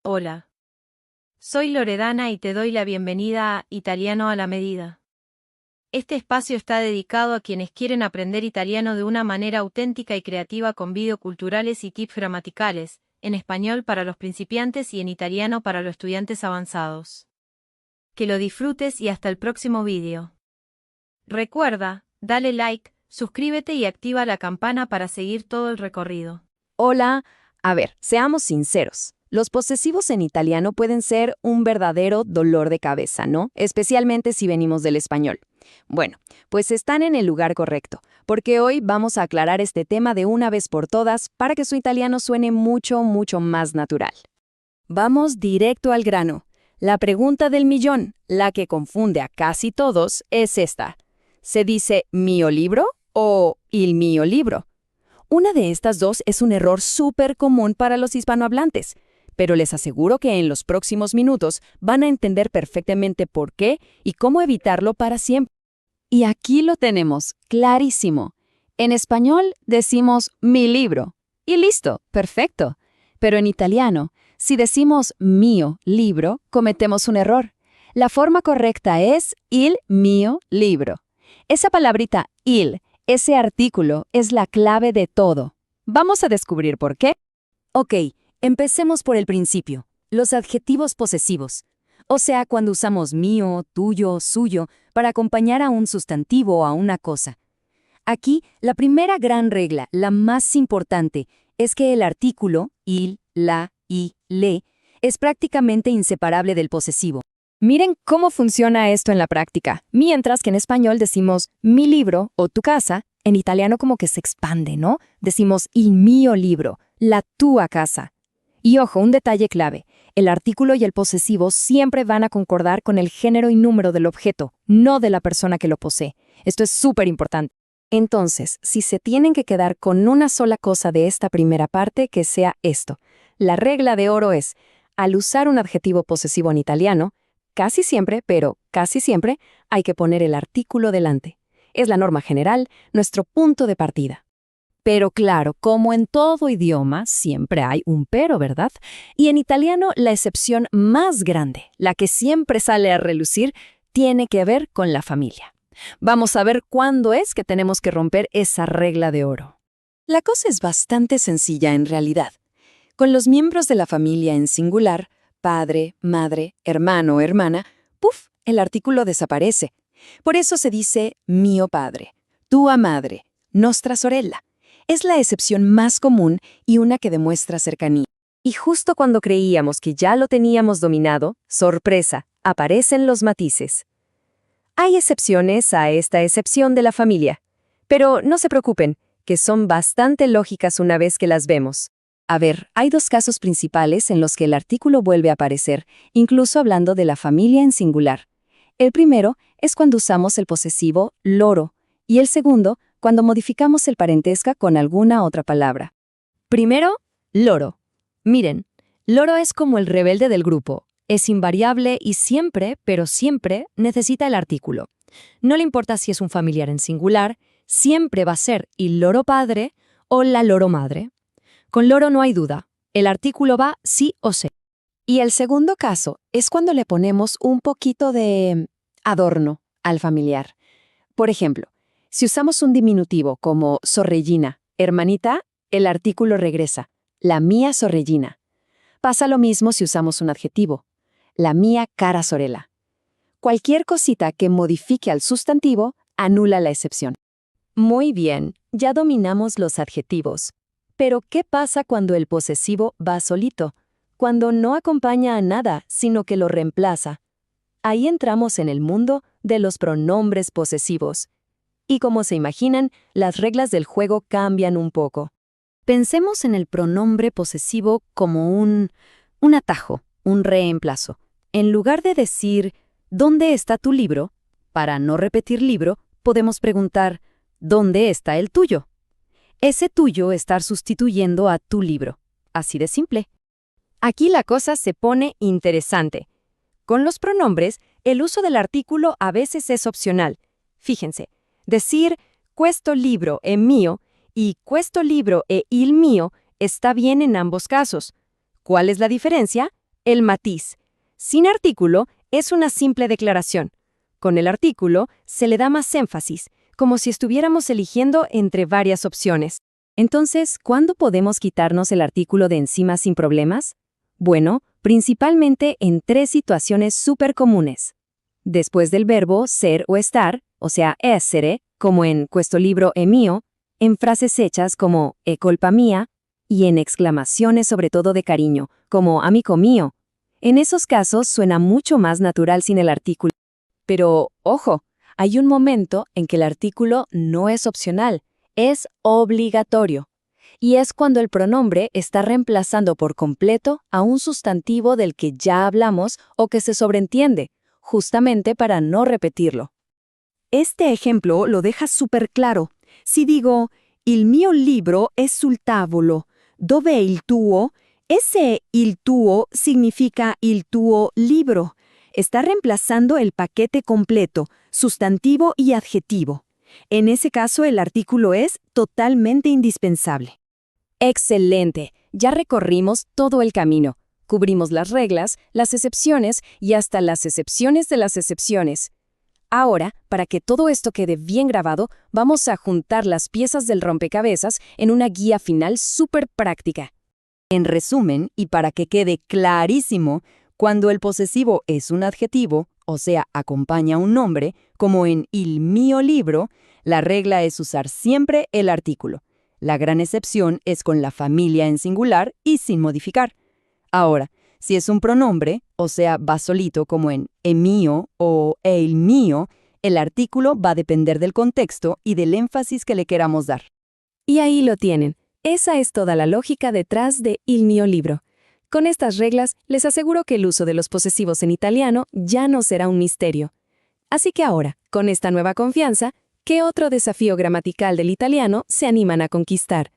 Hola. Soy Loredana y te doy la bienvenida a Italiano a la Medida. Este espacio está dedicado a quienes quieren aprender italiano de una manera auténtica y creativa con vídeos culturales y tips gramaticales, en español para los principiantes y en italiano para los estudiantes avanzados. Que lo disfrutes y hasta el próximo vídeo. Recuerda, dale like, suscríbete y activa la campana para seguir todo el recorrido. Hola, a ver, seamos sinceros. Los posesivos en italiano pueden ser un verdadero dolor de cabeza, ¿no? Especialmente si venimos del español. Bueno, pues están en el lugar correcto, porque hoy vamos a aclarar este tema de una vez por todas para que su italiano suene mucho más natural. Vamos directo al grano. La pregunta del millón, la que confunde a casi todos, es esta. ¿Se dice mio libro o il mio libro? Una de estas dos es un error súper común para los hispanohablantes, pero les aseguro que en los próximos minutos van a entender perfectamente por qué y cómo evitarlo para siempre. Y aquí lo tenemos, clarísimo. En español decimos mi libro, y listo, perfecto. Pero en italiano, si decimos mio libro, cometemos un error. La forma correcta es il mio libro. Esa palabrita il, ese artículo, es la clave de todo. Vamos a descubrir por qué. Ok, empecemos por el principio. Los adjetivos posesivos. O sea, cuando usamos mío, tuyo, suyo, para acompañar a un sustantivo o a una cosa. Aquí, la primera gran regla, la más importante, es que el artículo, il, la, y, le, es prácticamente inseparable del posesivo. Miren cómo funciona esto en la práctica. Mientras que en español decimos mi libro o tu casa, en italiano como que se expande, ¿no? Decimos il mio libro, la tua casa. Y ojo, un detalle clave. El artículo y el posesivo siempre van a concordar con el género y número del objeto, no de la persona que lo posee. Esto es súper importante. Entonces, si se tienen que quedar con una sola cosa de esta primera parte, que sea esto. La regla de oro es, al usar un adjetivo posesivo en italiano, casi siempre, pero casi siempre, hay que poner el artículo delante. Es la norma general, nuestro punto de partida. Pero claro, como en todo idioma, siempre hay un pero, ¿verdad? Y en italiano, la excepción más grande, la que siempre sale a relucir, tiene que ver con la familia. Vamos a ver cuándo es que tenemos que romper esa regla de oro. La cosa es bastante sencilla en realidad. Con los miembros de la familia en singular, padre, madre, hermano o hermana, ¡puf!, el artículo desaparece. Por eso se dice mio padre, tua madre, nostra sorella. Es la excepción más común y una que demuestra cercanía. Y justo cuando creíamos que ya lo teníamos dominado, sorpresa, aparecen los matices. Hay excepciones a esta excepción de la familia, pero no se preocupen, que son bastante lógicas una vez que las vemos. A ver, hay dos casos principales en los que el artículo vuelve a aparecer, incluso hablando de la familia en singular. El primero es cuando usamos el posesivo loro, y el segundo, cuando modificamos el parentesco con alguna otra palabra. Primero, loro. Miren, loro es como el rebelde del grupo. Es invariable y siempre, pero siempre, necesita el artículo. No le importa si es un familiar en singular, siempre va a ser il loro padre o la loro madre. Con loro no hay duda, el artículo va sí o sí. Y el segundo caso es cuando le ponemos un poquito de adorno al familiar. Por ejemplo, si usamos un diminutivo como sorellina, hermanita, el artículo regresa, la mía sorellina. Pasa lo mismo si usamos un adjetivo, la mía cara sorella. Cualquier cosita que modifique al sustantivo anula la excepción. Muy bien, ya dominamos los adjetivos. Pero ¿qué pasa cuando el posesivo va solito? Cuando no acompaña a nada, sino que lo reemplaza. Ahí entramos en el mundo de los pronombres posesivos. Y como se imaginan, las reglas del juego cambian un poco. Pensemos en el pronombre posesivo como un atajo, un reemplazo. En lugar de decir, ¿dónde está tu libro?, para no repetir libro, podemos preguntar, ¿dónde está el tuyo? Ese tuyo estar sustituyendo a tu libro. Así de simple. Aquí la cosa se pone interesante. Con los pronombres, el uso del artículo a veces es opcional. Fíjense, decir questo libro è mio y questo libro è il mio está bien en ambos casos. ¿Cuál es la diferencia? el matiz. Sin artículo es una simple declaración. Con el artículo se le da más énfasis, como si estuviéramos eligiendo entre varias opciones. Entonces, ¿cuándo podemos quitarnos el artículo de encima sin problemas? Bueno, principalmente en 3 situaciones súper comunes. Después del verbo ser o estar, o sea, essere, como en questo libro è mio, en frases hechas como è colpa mía, y en exclamaciones sobre todo de cariño, como amico mío. En esos casos suena mucho más natural sin el artículo. Pero, ojo, hay un momento en que el artículo no es opcional, es obligatorio. Y es cuando el pronombre está reemplazando por completo a un sustantivo del que ya hablamos o que se sobreentiende, justamente para no repetirlo. Este ejemplo lo deja súper claro. Si digo, il mio libro è sul tavolo, dove è il tuo? Ese il tuo significa il tuo libro. Está reemplazando el paquete completo, sustantivo y adjetivo. En ese caso, el artículo es totalmente indispensable. ¡Excelente! Ya recorrimos todo el camino. Cubrimos las reglas, las excepciones y hasta las excepciones de las excepciones. Ahora, para que todo esto quede bien grabado, vamos a juntar las piezas del rompecabezas en una guía final súper práctica. En resumen, y para que quede clarísimo, cuando el posesivo es un adjetivo, o sea, acompaña un nombre, como en il mio libro, la regla es usar siempre el artículo. La gran excepción es con la familia en singular y sin modificar. Ahora, si es un pronombre, o sea, va solito como en è mio o è il mio, el artículo va a depender del contexto y del énfasis que le queramos dar. Y ahí lo tienen. Esa es toda la lógica detrás de il mio libro. Con estas reglas, les aseguro que el uso de los posesivos en italiano ya no será un misterio. Así que ahora, con esta nueva confianza, ¿qué otro desafío gramatical del italiano se animan a conquistar?